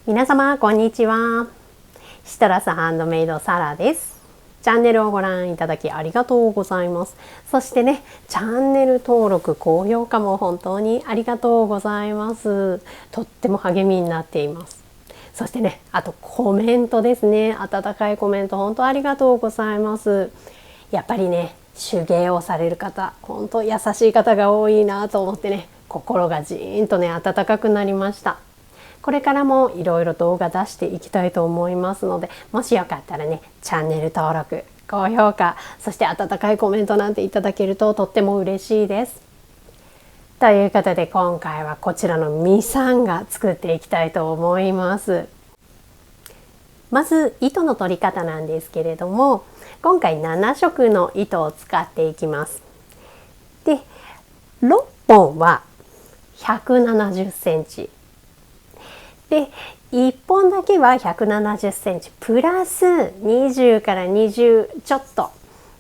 皆様こんにちは。シトラスハンドメイドサラです。チャンネルをご覧いただきありがとうございます。そしてね、チャンネル登録高評価も本当にありがとうございます。とっても励みになっています。そしてね、あとコメントですね。温かいコメント本当ありがとうございます。やっぱりね、手芸をされる方、本当優しい方が多いなと思ってね、心がじーんとね温かくなりました。これからもいろいろ動画出していきたいと思いますので、もしよかったらね、チャンネル登録、高評価、そして温かいコメントなんていただけるととっても嬉しいです。ということで今回はこちらのミサンガ作っていきたいと思います。まず糸の取り方なんですけれども、今回7色の糸を使っていきます。で、6本は170センチ。で1本だけは170センチプラス20から20ちょっと、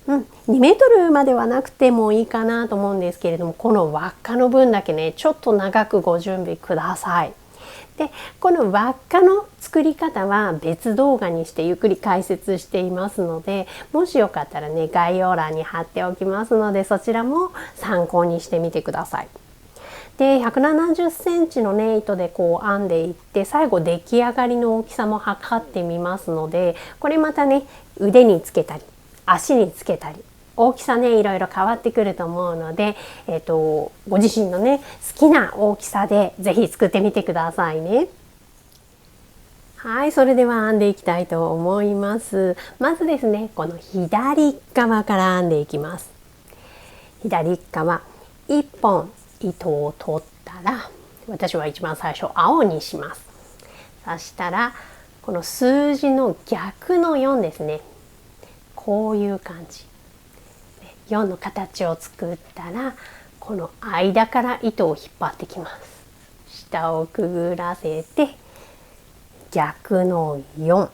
2メートルまではなくてもいいかなと思うんですけれども、この輪っかの分だけねちょっと長くご準備ください。でこの輪っかの作り方は別動画にしてゆっくり解説していますので、もしよかったらね概要欄に貼っておきますので、そちらも参考にしてみてください。で170センチのね糸でこう編んでいって、最後出来上がりの大きさも測ってみますので、これまたね腕につけたり足につけたり大きさねいろいろ変わってくると思うので、ご自身のね好きな大きさで是非作ってみてくださいね。はい、それでは編んでいきたいと思います。まずですね、この左側から編んでいきます。左側1本糸を取ったら、私は一番最初青にします。そしたらこの数字の逆の4ですね、こういう感じ、4の形を作ったら、この間から糸を引っ張ってきます。下をくぐらせて逆の4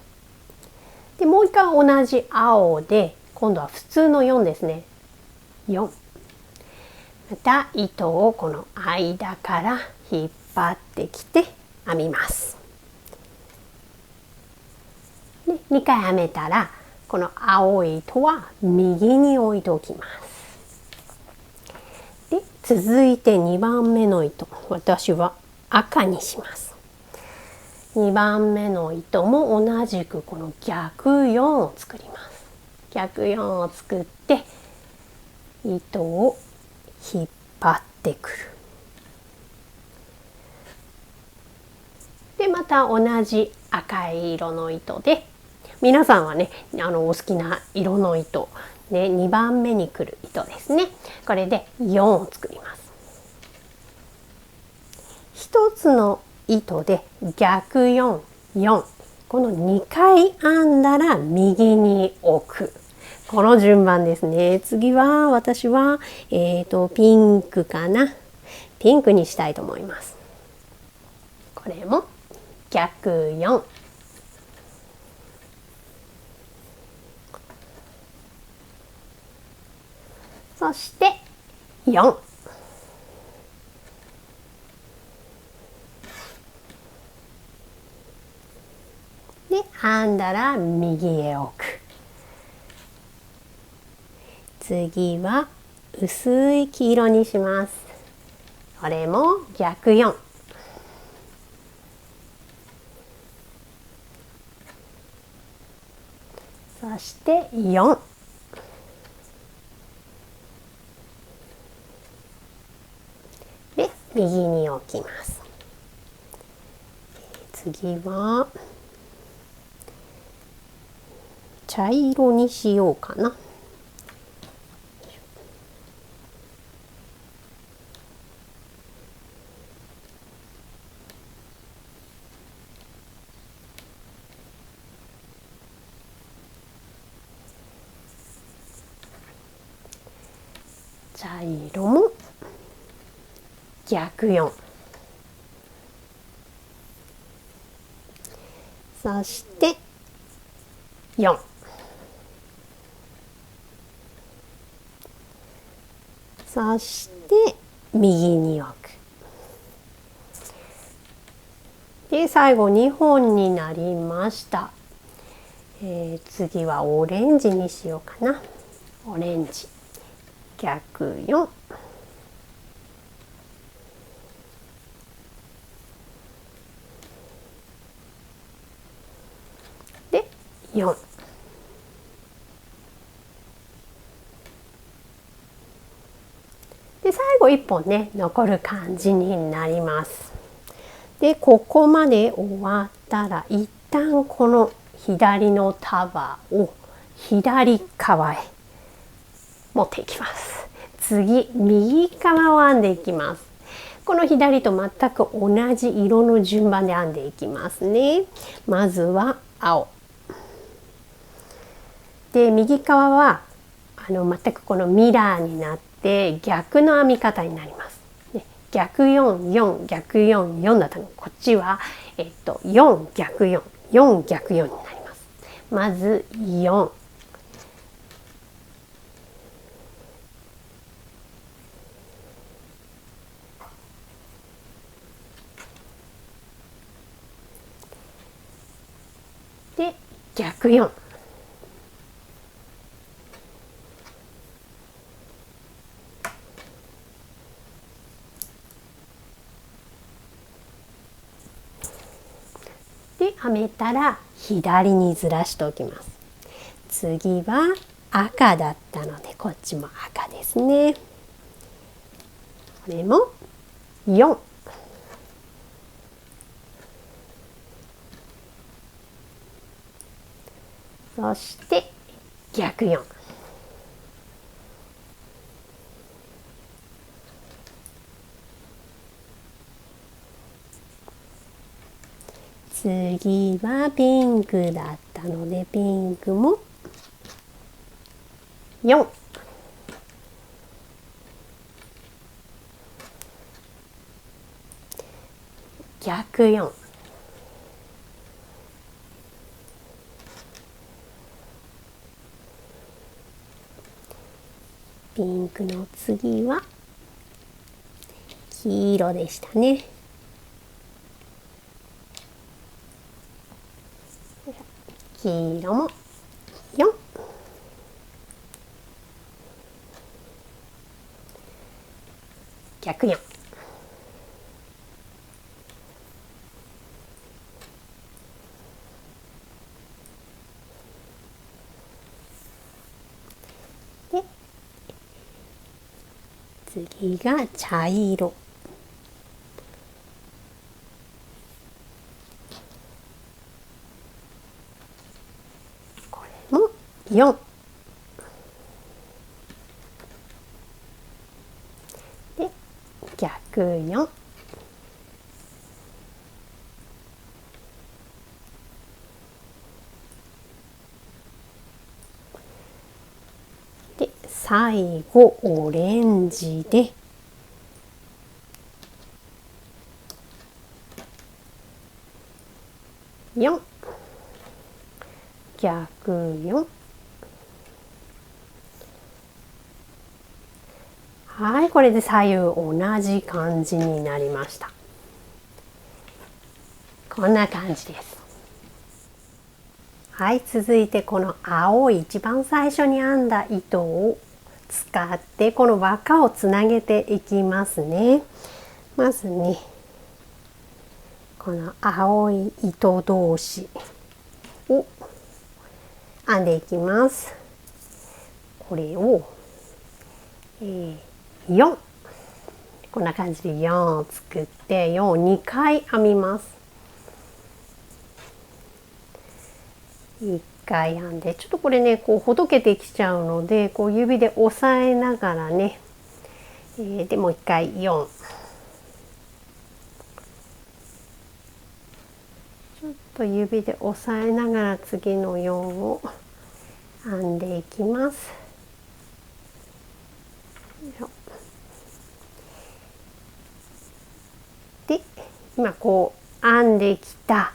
で、もう一回同じ青で今度は普通の4ですね、4、また糸をこの間から引っ張ってきて編みます。で2回編めたら、この青い糸は右に置いておきます。で続いて2番目の糸、私は赤にします。2番目の糸も同じくこの逆4を作ります。逆4を作って糸を引っ張ってくる。でまた同じ赤い色の糸で、皆さんはねお好きな色の糸、ね、2番目に来る糸ですね、これで4を作ります。1つの糸で逆4、4、この2回編んだら右に置く、この順番ですね。次は私は、ピンクかな、ピンクにしたいと思います。これも逆4、そして4、で編んだら右へ置く。次は薄い黄色にします。これも逆4、そして4で右に置きます。次は茶色にしようかな。茶色も逆4、そして4、そして右に置く。で最後2本になりました。次はオレンジにしようかな。オレンジ逆4で4で最後1本ね残る感じになります。でここまで終わったら一旦この左の束を左側へ持っていきます。次右側を編んでいきます。この左と全く同じ色の順番で編んでいきますね。まずは青で右側は全くこのミラーになって逆の編み方になります。逆44逆44だったのこっちは、4逆44逆4になります。まず4で逆4で編めたら左にずらしておきます。次は赤だったのでこっちも赤ですね。これも4そして逆4次はピンクだったのでピンクも4逆4ピンクの次は黄色でしたね。黄色も4逆4で次が茶色これも4で逆4で最後オレンジで4逆4はいこれで左右同じ感じになりました。こんな感じです。はい、続いてこの青い一番最初に編んだ糸を使ってこの輪っかをつなげていきますね。まずねこの青い糸同士を編んでいきます。これを、4こんな感じで4を作って4を2回編みます。1回編んでちょっとこれねこうほどけてきちゃうのでこう指で押さえながらね、でもう1回4ちょっと指で押さえながら次の4を編んでいきます。で今こう編んできた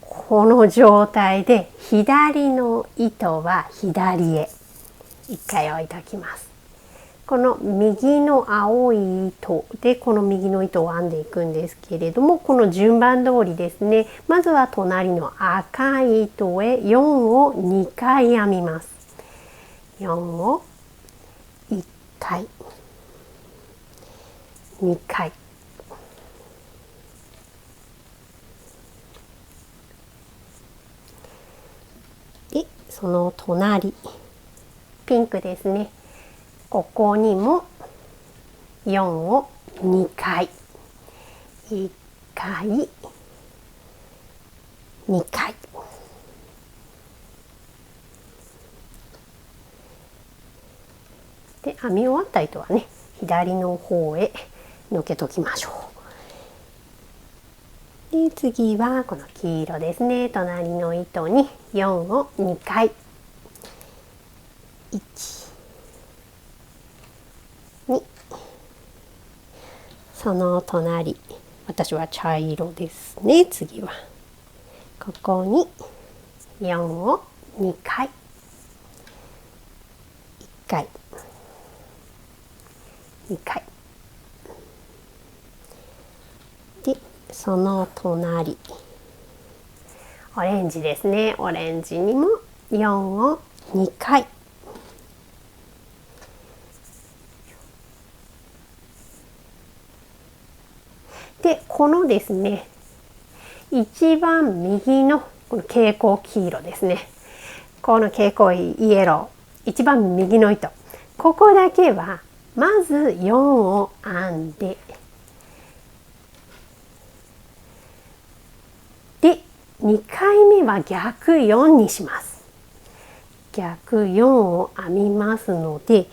この状態で左の糸は左へ1回置いておきます。この右の青い糸でこの右の糸を編んでいくんですけれども、この順番通りですね。まずは隣の赤い糸へ4を2回編みます。4を1回2回で、その隣ピンクですね。ここにも4を2回1回2回で、編み終わった糸はね、左の方へのけときましょう。で、次はこの黄色ですね。隣の糸に4を2回1、2、その隣、私は茶色ですね。次はここに4を2回1回2回で、その隣オレンジですね。オレンジにも4を2回で、このですね、一番右のこの蛍光黄色ですね。この蛍光イエロー、一番右の糸、ここだけはまず4を編んで、で2回目は逆4にします。逆4を編みますので、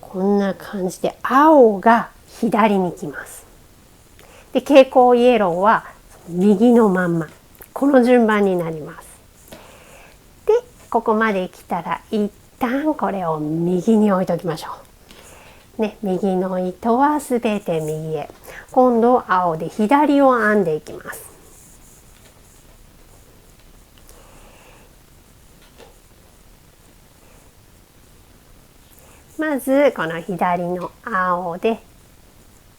こんな感じで青が左に来ます。で、蛍光イエローは右のまんま、この順番になります。で、ここまで来たら一旦これを右に置いときましょう。ね、右の糸はすべて右へ。今度青で左を編んでいきます。まずこの左の青で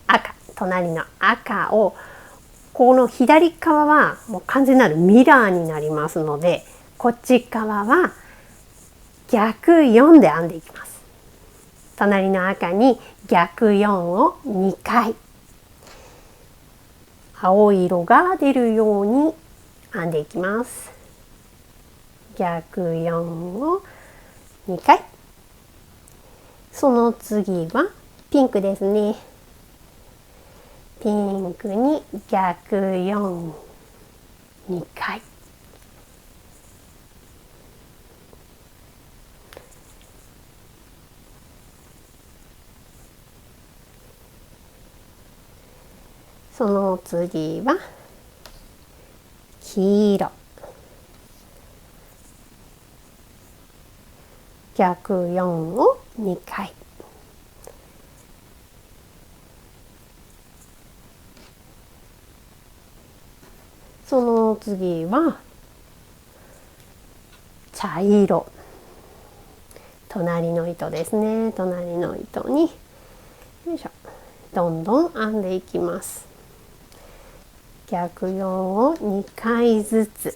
赤、隣の赤を、この左側はもう完全なるミラーになりますので、こっち側は逆4で編んでいきます。隣の赤に逆4を2回、青色が出るように編んでいきます。逆4を2回。その次はピンクですね。ピンクに逆4、2回。その次は黄色。逆4を2回。その次は茶色。隣の糸ですね。隣の糸によいしょ、どんどん編んでいきます。逆4を2回ずつ。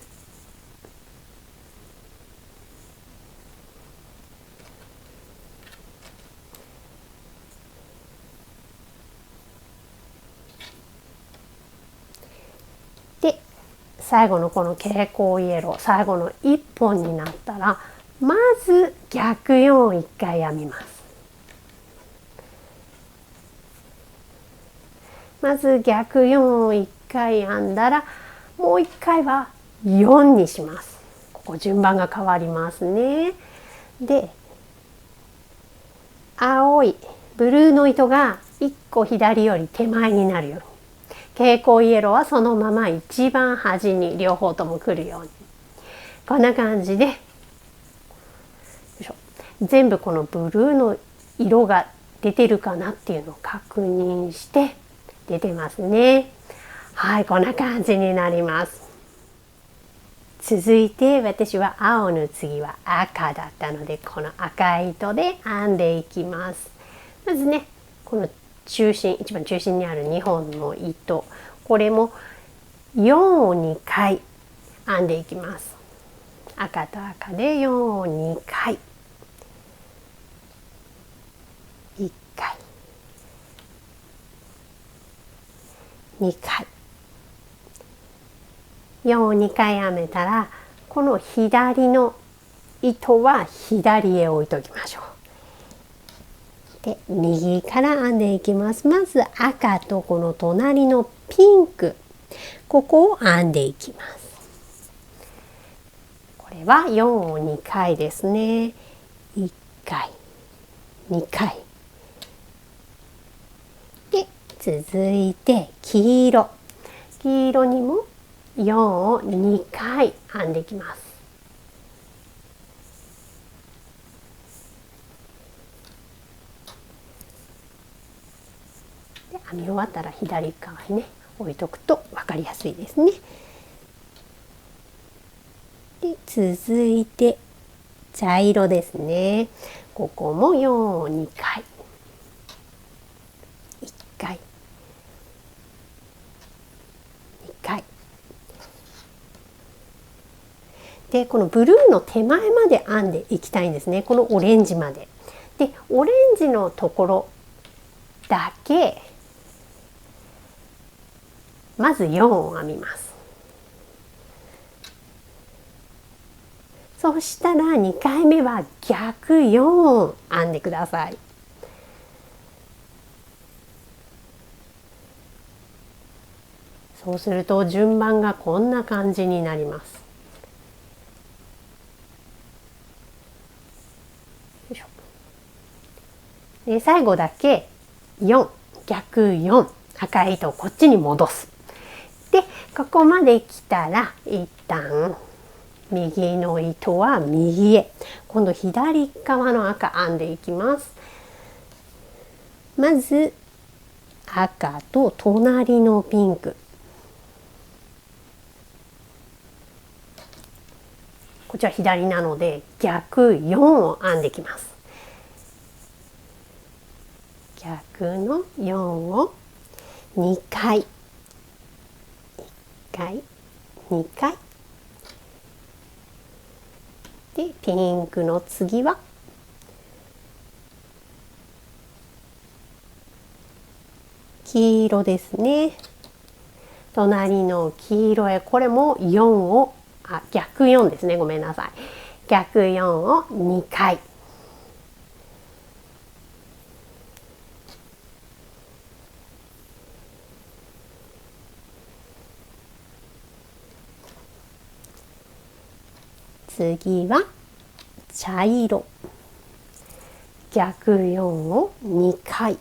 で、最後のこの蛍光イエロー、最後の1本になったら、まず逆4を1回編みます。まず逆4を1回編んだら、もう1回は4にします。ここ順番が変わりますね。で、青いブルーの糸が1個左より手前になるように、蛍光イエローはそのまま一番端に両方とも来るように、こんな感じで全部このブルーの色が出てるかなっていうのを確認して出てますね。はい、こんな感じになります。続いて私は青の次は赤だったので、この赤い糸で編んでいきます。まずねこの一番中心にある2本の糸、これも4を2回編んでいきます。赤と赤で4を2回、1回2回、4を2回編めたら、この左の糸は左へ置いときましょう。で右から編んでいきます。まず赤とこの隣のピンク、ここを編んでいきます。これは4を2回ですね。1回2回で、続いて黄色にも4を2回編んでいきます。で編み終わったら左側にね置いとくと分かりやすいですね。で続いて茶色ですね。ここも4を2回、1回2回で、このブルーの手前まで編んでいきたいんですね。このオレンジまで。でオレンジのところだけまず4を編みます。そしたら2回目は逆4を編んでください。そうすると順番がこんな感じになります。よいしょ。で最後だけ4、逆4、赤い糸をこっちに戻す。でここまで来たら一旦右の糸は右へ、今度左側の赤編んでいきます。まず赤と隣のピンク、こっちは左なので逆4を編んでいきます。逆の4を2回、1回2回で、ピンクの次は黄色ですね。隣の黄色へ、これも4を逆4ですね、ごめんなさい。逆4を2回、次は茶色、逆4を2回、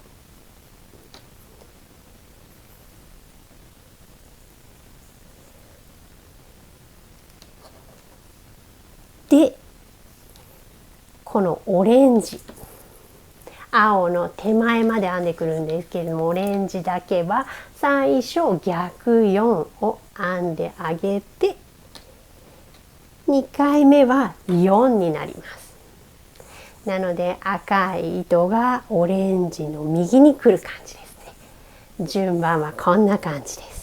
でこのオレンジ、青の手前まで編んでくるんですけれども、オレンジだけは最初逆4を編んであげて、2回目は4になります。なので赤い糸がオレンジの右に来る感じですね。順番はこんな感じです。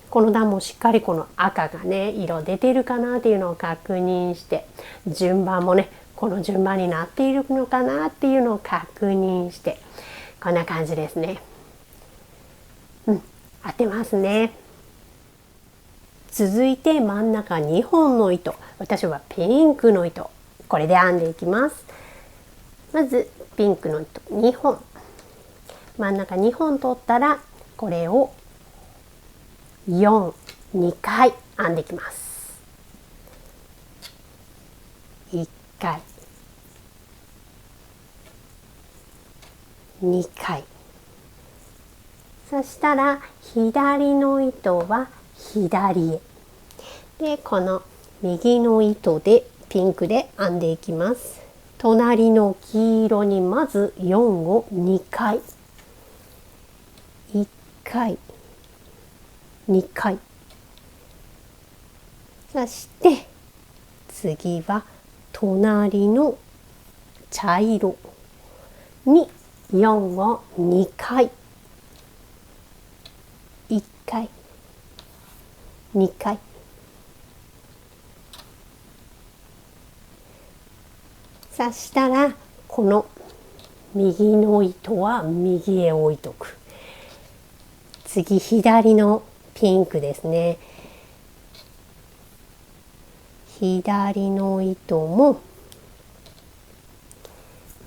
この段もしっかりこの赤がね色出てるかなっていうのを確認して、順番もねこの順番になっているのかなっていうのを確認して、こんな感じですね。合ってますね。続いて真ん中2本の糸、私はピンクの糸、これで編んでいきます。まずピンクの糸2本、真ん中2本取ったらこれを4、2回編んでいきます。1回、2回、そしたら左の糸は左へ、でこの右の糸でピンクで編んでいきます。隣の黄色にまず4を2回、1回、2回、そして次は隣の茶色、に4を2回、1回、2回、そしたらこの右の糸は右へ置いとく。次左のピンクですね。左の糸も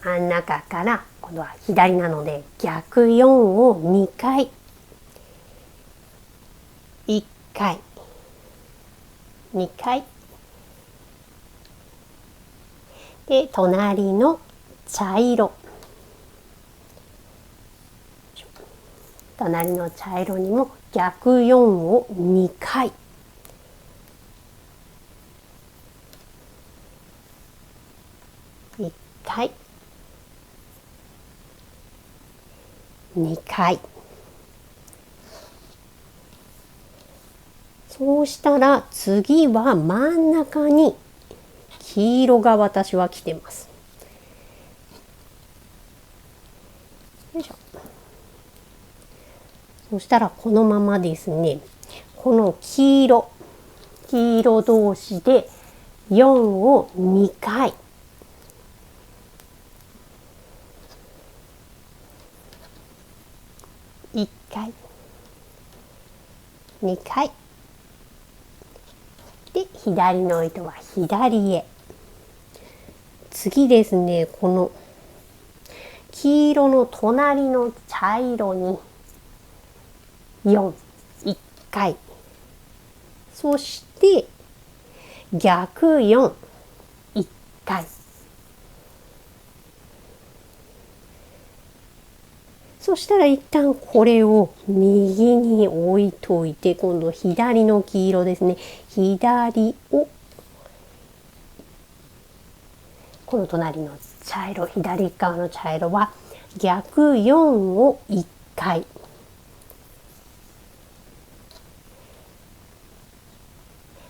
真ん中から今度は左なので逆4を2回、1回、2回で、隣の茶色、隣の茶色にも逆4を2回、1回、2回。そうしたら次は真ん中に黄色が私は来てます。よいしょ。そしたらこのままですね、この黄色同士で4を2回、1回、2回で、左の糸は左へ。次ですね、この黄色の隣の茶色に4、1回、そして逆4、1回、そしたら一旦これを右に置いといて、今度左の黄色ですね、左をこの隣の茶色、左側の茶色は逆4を1回、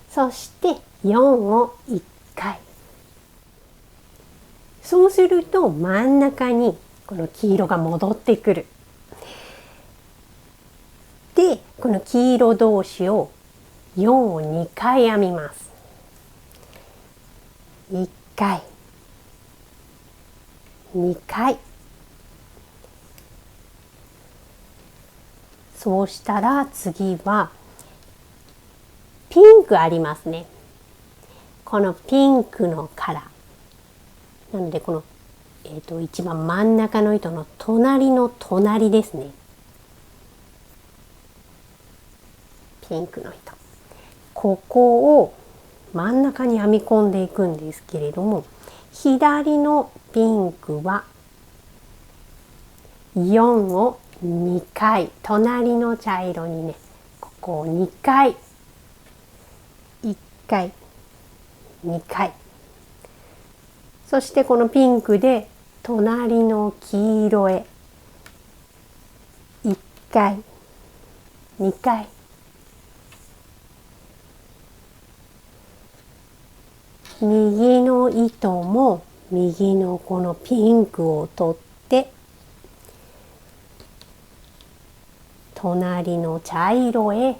そして4を1回。そうすると真ん中にこの黄色が戻ってくる。で、この黄色同士を4を2回編みます。1回、2回。そうしたら次はピンクありますね。このピンクのカラーなので、この、一番真ん中の糸の隣の隣ですね。ピンクの糸、ここを真ん中に編み込んでいくんですけれども、左のピンクは4を2回、隣の茶色にね、ここを2回、1回、2回、そしてこのピンクで隣の黄色へ1回、2回、右の糸も右のこのピンクを取って隣の茶色へ、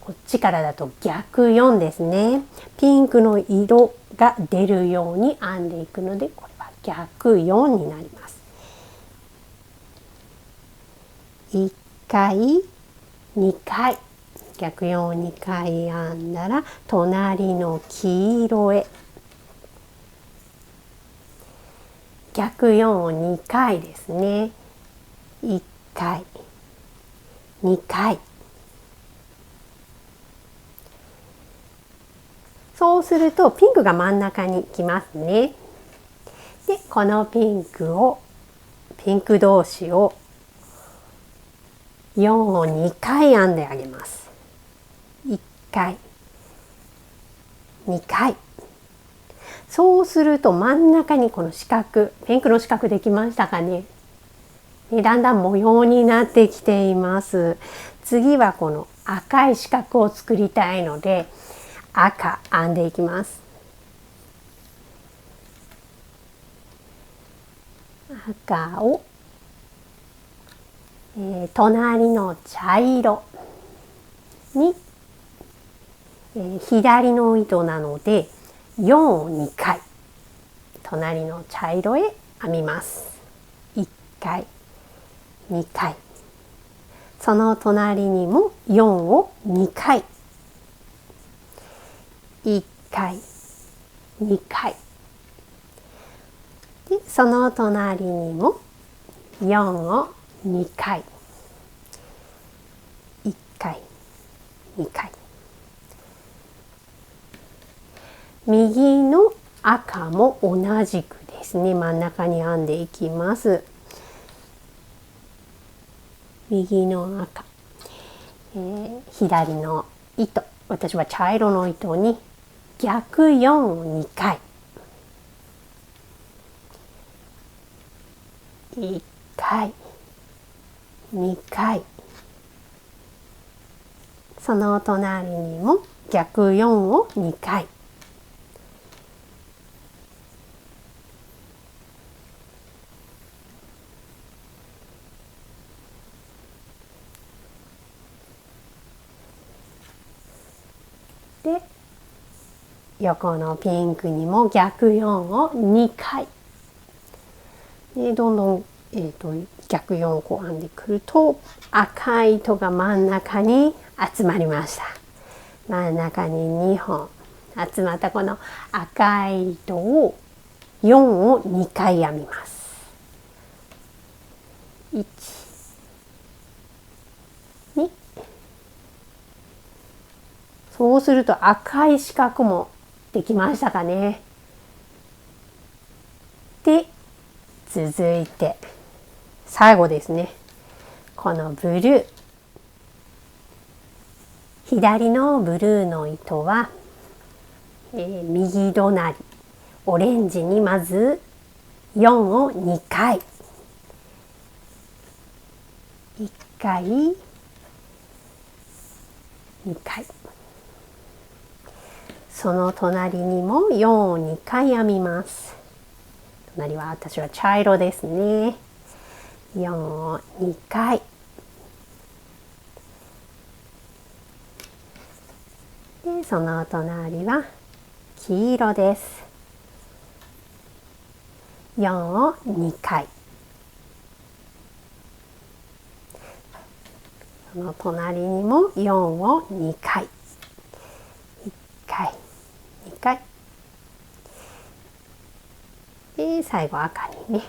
こっちからだと逆4ですね。ピンクの色が出るように編んでいくので、これは逆4になります。1回、2回、逆4を2回編んだら隣の黄色へ逆4を2回ですね。1回、2回。そうするとピンクが真ん中に来ますね。で、このピンク同士を4を2回編んであげます。1回、2回。そうすると真ん中にこの四角、ピンクの四角できましたかね。だんだん模様になってきています。次はこの赤い四角を作りたいので、赤編んでいきます。赤を、隣の茶色に、左の糸なので4を2回隣の茶色へ編みます。1回2回、その隣にも4を2回、1回2回で、その隣にも4を2回、1回2回、右の赤も同じくですね、真ん中に編んでいきます。右の赤、左の糸、私は茶色の糸に逆4を2回、1回2回、その隣にも逆4を2回、で横のピンクにも逆4を2回で、どんどん、逆4をこう編んでくると赤い糸が真ん中に集まりました。真ん中に2本集まったこの赤い糸を4を2回編みます。1、2、そうすると赤い四角もできましたかね。で、続いて最後ですね。このブルー、左のブルーの糸は、右隣オレンジにまず4を2回、1回2回、その隣にも4を2回編みます。隣は私は茶色ですね。4を2回で、その隣は黄色です。4を2回、その隣にも4を2回、1回2回で、最後赤にね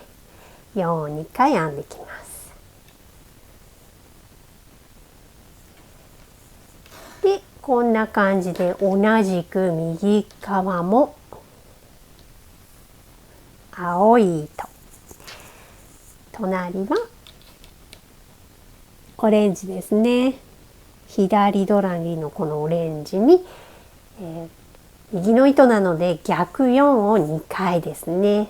4を2回編んできます。で、こんな感じで同じく右側も青い糸、隣はオレンジですね。左隣のこのオレンジに、右の糸なので逆4を2回ですね。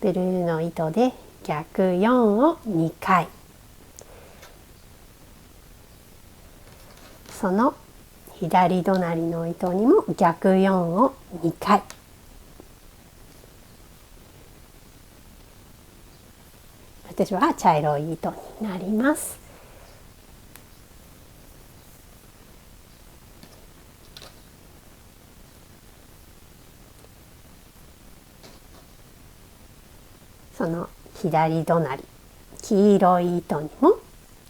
ブルーの糸で逆4を2回、その左隣の糸にも逆4を2回、私は茶色い糸になります。その左隣黄色い糸にも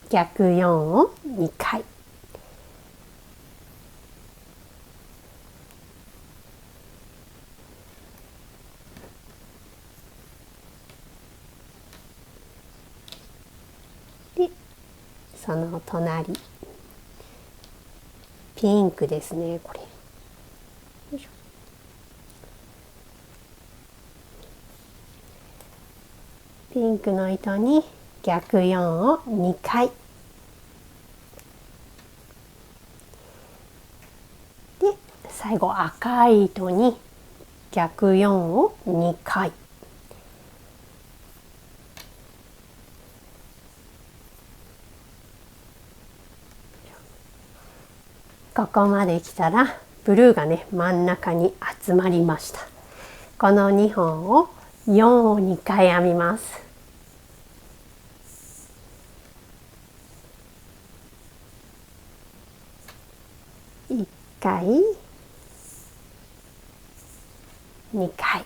逆4を2回、で、その隣ピンクですね。これよいしょ、ピンクの糸に逆4を2回で、最後赤い糸に逆4を2回、ここまで来たらブルーがね真ん中に集まりました。この2本を4を2回編みます。1回2回、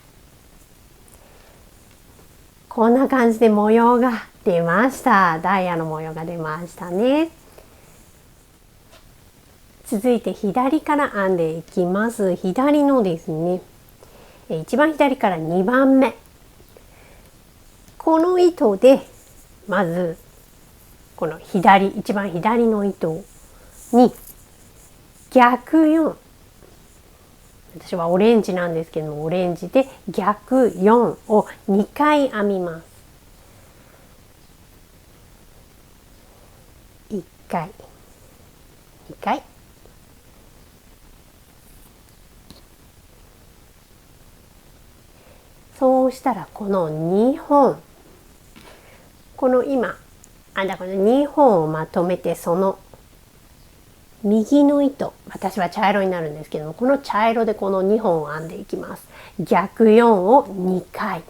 こんな感じで模様が出ました。ダイヤの模様が出ましたね。続いて左から編んでいきます。左のですね、一番左から2番目、この糸でまずこの一番左の糸に逆4、私はオレンジなんですけども、オレンジで逆4を2回編みます。1回2回、そうしたらこの2本、この今この2本をまとめて、その右の糸、私は茶色になるんですけども、この茶色でこの2本を編んでいきます。逆4を2回、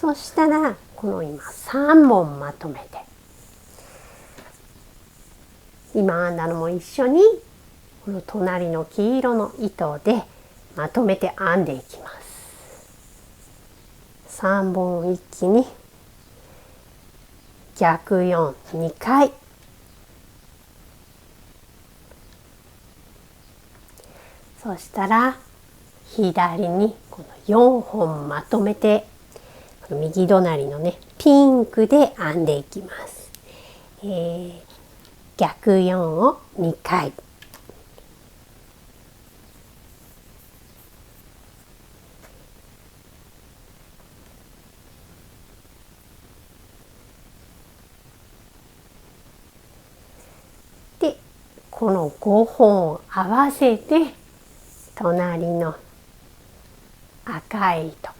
そしたらこの今3本まとめて、今編んだのも一緒にこの隣の黄色の糸でまとめて編んでいきます。3本一気に逆4、2回、そしたら左にこの4本まとめて、右隣のねピンクで編んでいきます。逆4を2回、でこの5本を合わせて隣の赤い糸、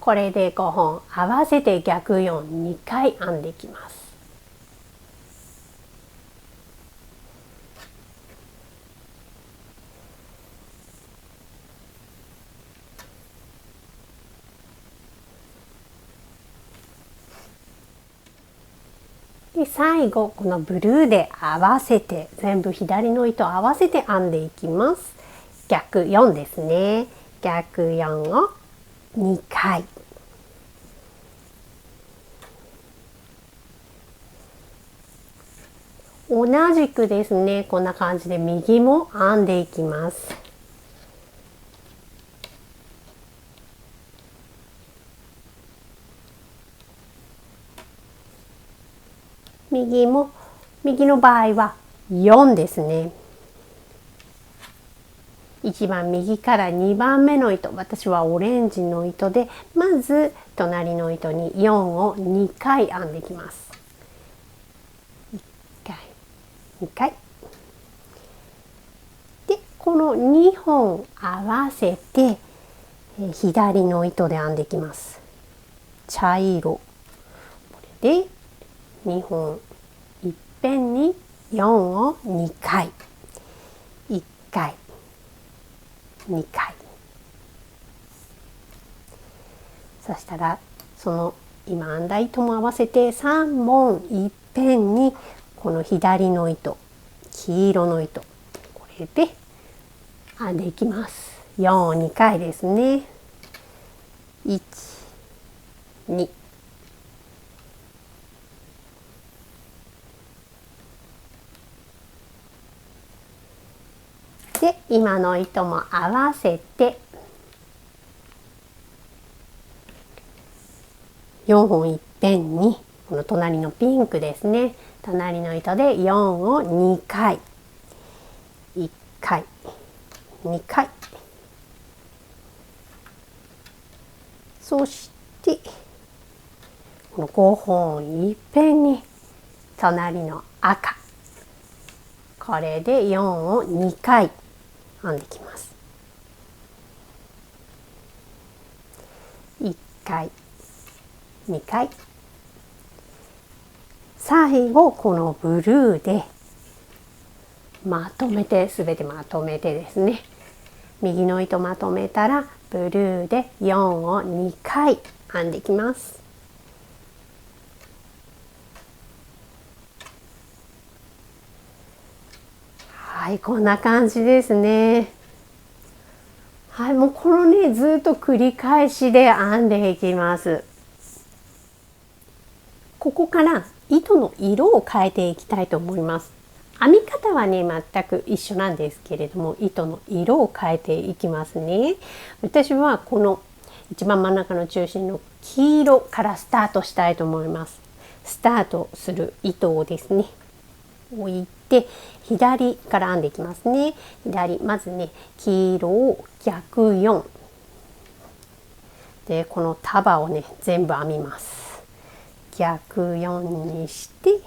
これで5本合わせて逆4、2回編んでいきます。で最後このブルーで合わせて、全部左の糸合わせて編んでいきます。逆4ですね。逆4を2回、同じくですね、こんな感じで右も編んでいきます。右の場合は4ですね。一番右から2番目の糸、私はオレンジの糸で、まず隣の糸に4を2回編んでいきます。1回2回で、この2本合わせて左の糸で編んでいきます。茶色、これで2本いっぺんに4を2回、1回2回、そしたらその今編んだ糸も合わせて3本いっぺんにこの左の糸、黄色の糸、これで編んでいきます。4を2回ですね。1、2、で今の糸も合わせて4本いっぺんにこの隣のピンクですね、隣の糸で4を2回、1回2回、そしてこの5本いっぺんに隣の赤、これで4を2回編んできます。1回、2回、最後このブルーでまとめて、すべてまとめてですね、右の糸まとめたらブルーで4を2回編んでいきます。はい、こんな感じですね。はい、もうこのね、ずっと繰り返しで編んでいきます。ここから糸の色を変えていきたいと思います。編み方はね、全く一緒なんですけれども、糸の色を変えていきますね。私はこの一番真ん中の中心の黄色からスタートしたいと思います。スタートする糸をですね、置いて左から編んでいきますね。左、まずね、黄色を逆4で、この束をね、全部編みます。逆4にして、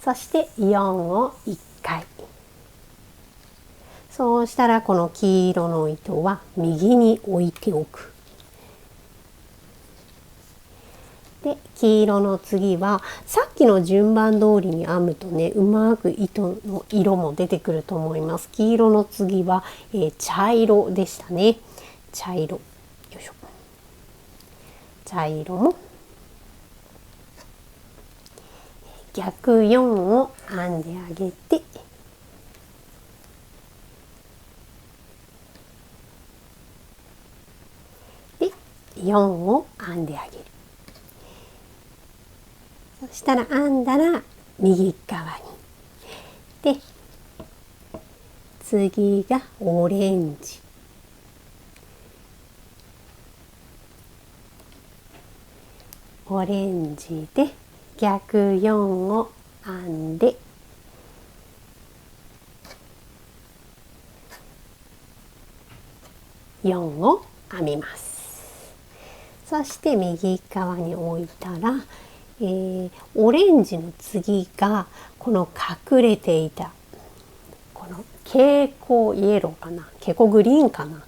そして4を1回。そうしたらこの黄色の糸は右に置いておく。で、黄色の次はさっきの順番通りに編むとね、うまく糸の色も出てくると思います。黄色の次は、茶色でしたね。茶色。よいしょ。茶色も逆4を編んであげて、で4を編んであげる。そしたら編んだら右側に。で、次がオレンジ。オレンジで逆4を編んで、4を編みます。そして右側に置いたら、オレンジの次がこの隠れていたこの蛍光イエローかな、蛍光グリーンかな、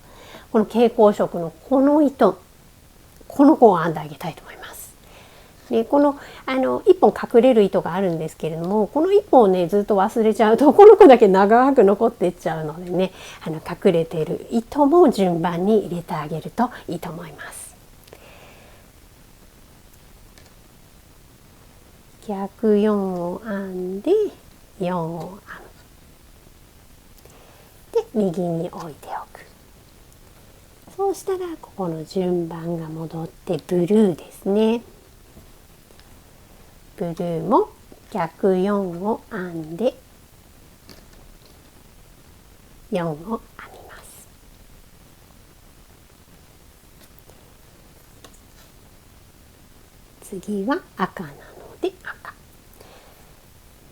この蛍光色のこの糸、この子を編んであげたいと思います。で、この1本隠れる糸があるんですけれども、この1本をねずっと忘れちゃうとこの子だけ長く残っていっちゃうのでね、隠れている糸も順番に入れてあげるといいと思います。逆4を編んで4を編む。で、右に置いておく。そうしたらここの順番が戻ってブルーですね。ブルーも逆4を編んで4を編みます。次は赤なので赤。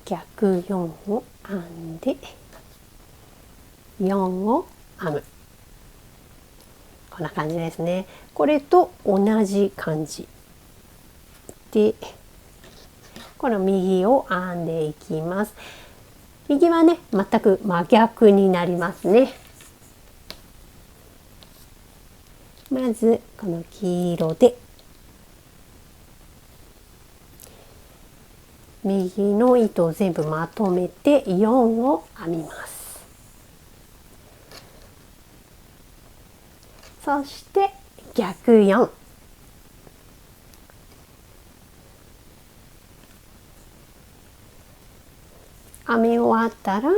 逆4を編んで4を編む。こんな感じですね。これと同じ感じで、この右を編んでいきます。右はね、全く真逆になりますね。まずこの黄色で右の糸を全部まとめて4を編みます。そして逆4。編み終わったら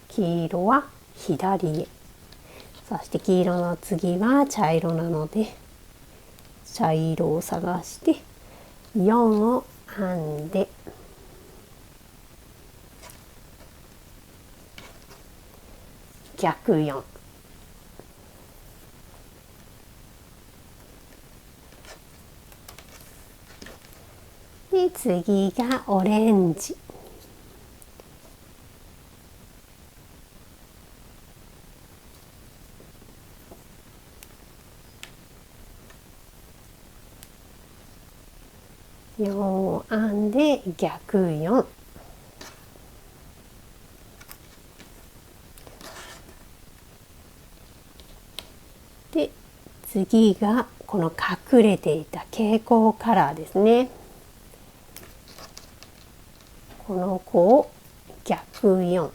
黄色は左へ。そして黄色の次は茶色なので茶色を探して4を編んで逆4。で、次がオレンジ。4編んで逆4。で次がこの隠れていた蛍光カラーですね。この子を逆4、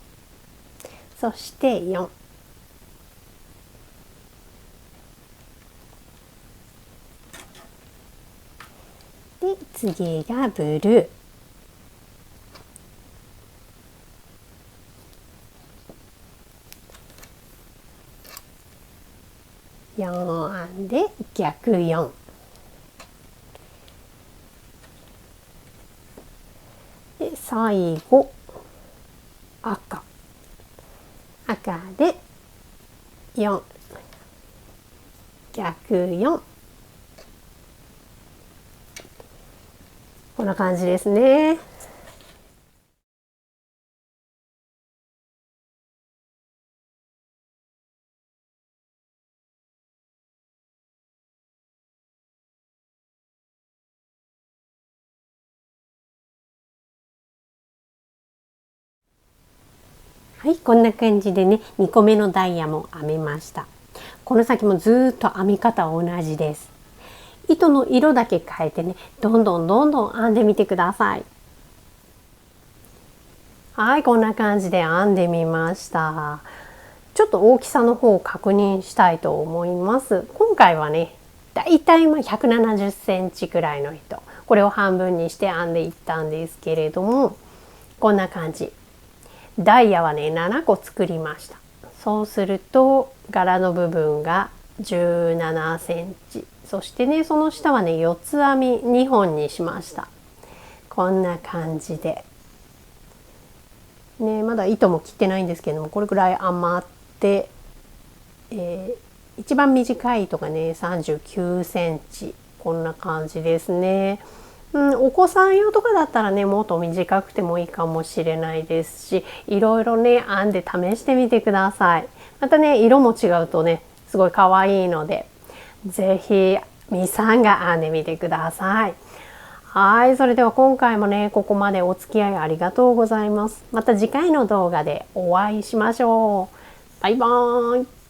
そして4。で次がブルー。4編んで逆4。で最後赤で4、逆4。こんな感じですね。はい、こんな感じでね、2個目のダイヤも編めました。この先もずっと編み方は同じです。糸の色だけ変えてね、どんどん編んでみてください。はい、こんな感じで編んでみました。ちょっと大きさの方を確認したいと思います。今回はね、だいたい170センチくらいの糸、これを半分にして編んでいったんですけれども、こんな感じ。ダイヤはね7個作りました。そうすると柄の部分が17センチ、そしてねその下はね四つ編み2本にしました。こんな感じでね、まだ糸も切ってないんですけども、これくらい余って、一番短い糸がね39センチ、こんな感じですね。お子さん用とかだったらねもっと短くてもいいかもしれないですし、いろいろね編んで試してみてください。またね色も違うとねすごい可愛いので、是非みさんが編んでみてください。はい、それでは今回もねここまでお付き合いありがとうございます。また次回の動画でお会いしましょう。バイバーイ。